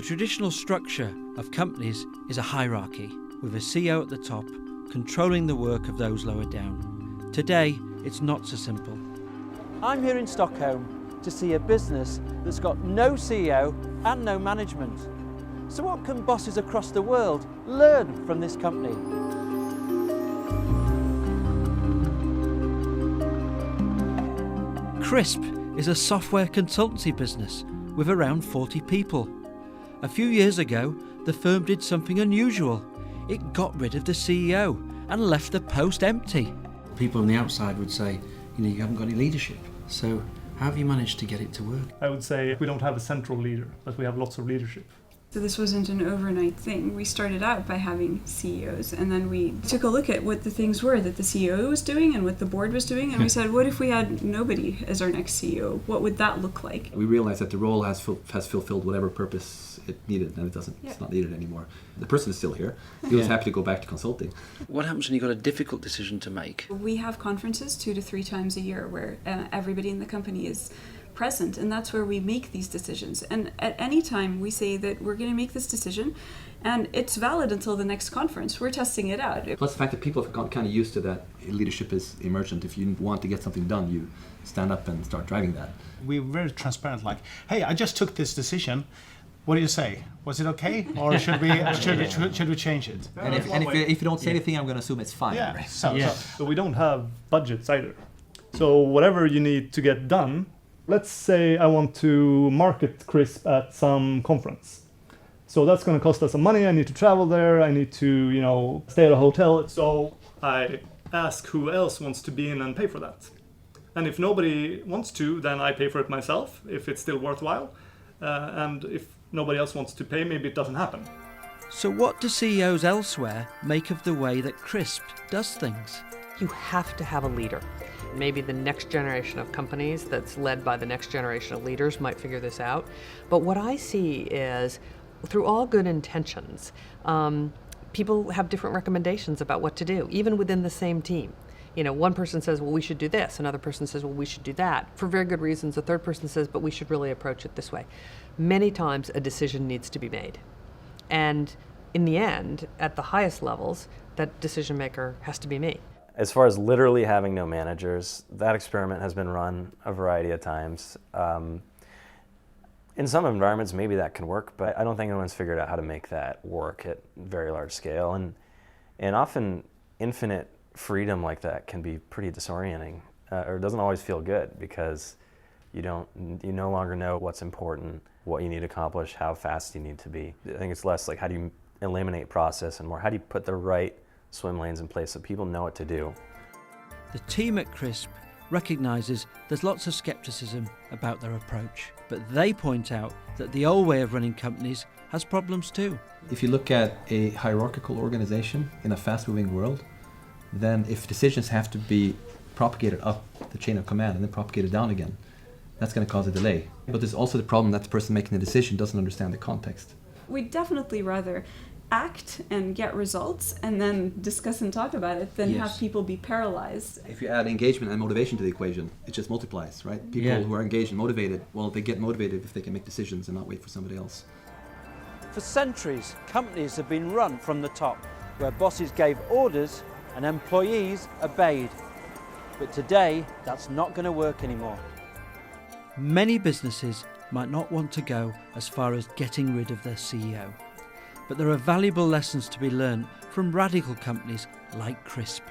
The traditional structure of companies is a hierarchy, with a CEO at the top controlling the work of those lower down. Today, it's not so simple. I'm here in Stockholm to see a business that's got no CEO and no management. So what can bosses across the world learn from this company? Crisp is a software consultancy business with around 40 people. A few years ago, the firm did something unusual. It got rid of the CEO and left the post empty. People on the outside would say, you haven't got any leadership. So how have you managed to get it to work? I would say we don't have a central leader, but we have lots of leadership. So this wasn't an overnight thing. We started out by having CEOs, and then we took a look at what the things were that the CEO was doing and what the board was doing, and we said, what if we had nobody as our next CEO? What would that look like? We realized that the role has fulfilled whatever purpose it needed, and it's not needed anymore. The person is still here. He was happy to go back to consulting. What happens when you've got a difficult decision to make? We have conferences 2 to 3 times a year where everybody in the company is present, and that's where we make these decisions. And at any time we say that we're going to make this decision and it's valid until the next conference. We're testing it out. Plus the fact that people have gotten kind of used to that leadership is emergent. If you want to get something done, you stand up and start driving that. We're very transparent, like, hey, I just took this decision. What do you say? Was it okay? Or should we change it? And if you don't say anything, I'm going to assume it's fine. Yeah. Right? So we don't have budgets either. So whatever you need to get done, let's say I want to market Crisp at some conference. So that's going to cost us some money. I need to travel there. I need to, stay at a hotel. So I ask who else wants to be in and pay for that. And if nobody wants to, then I pay for it myself, if it's still worthwhile. And if nobody else wants to pay, maybe it doesn't happen. So what do CEOs elsewhere make of the way that Crisp does things? You have to have a leader. Maybe the next generation of companies that's led by the next generation of leaders might figure this out. But what I see is, through all good intentions, people have different recommendations about what to do, even within the same team. One person says, well, we should do this. Another person says, well, we should do that. For very good reasons. A third person says, but we should really approach it this way. Many times a decision needs to be made. And in the end, at the highest levels, that decision maker has to be me. As far as literally having no managers, that experiment has been run a variety of times. In some environments, maybe that can work, but I don't think anyone's figured out how to make that work at very large scale. And often infinite freedom like that can be pretty disorienting, or it doesn't always feel good because you no longer know what's important, what you need to accomplish, how fast you need to be. I think it's less like how do you eliminate process and more how do you put the right swim lanes in place so people know what to do. The team at Crisp recognises there's lots of scepticism about their approach, but they point out that the old way of running companies has problems too. If you look at a hierarchical organization in a fast-moving world, then if decisions have to be propagated up the chain of command and then propagated down again, that's going to cause a delay. But there's also the problem that the person making the decision doesn't understand the context. We'd definitely rather act and get results and then discuss and talk about it than have people be paralyzed. If you add engagement and motivation to the equation, it just multiplies, right? People who are engaged and motivated, well, they get motivated if they can make decisions and not wait for somebody else. For centuries, companies have been run from the top, where bosses gave orders and employees obeyed. But today, that's not going to work anymore. Many businesses might not want to go as far as getting rid of their CEO. But there are valuable lessons to be learned from radical companies like Crisp.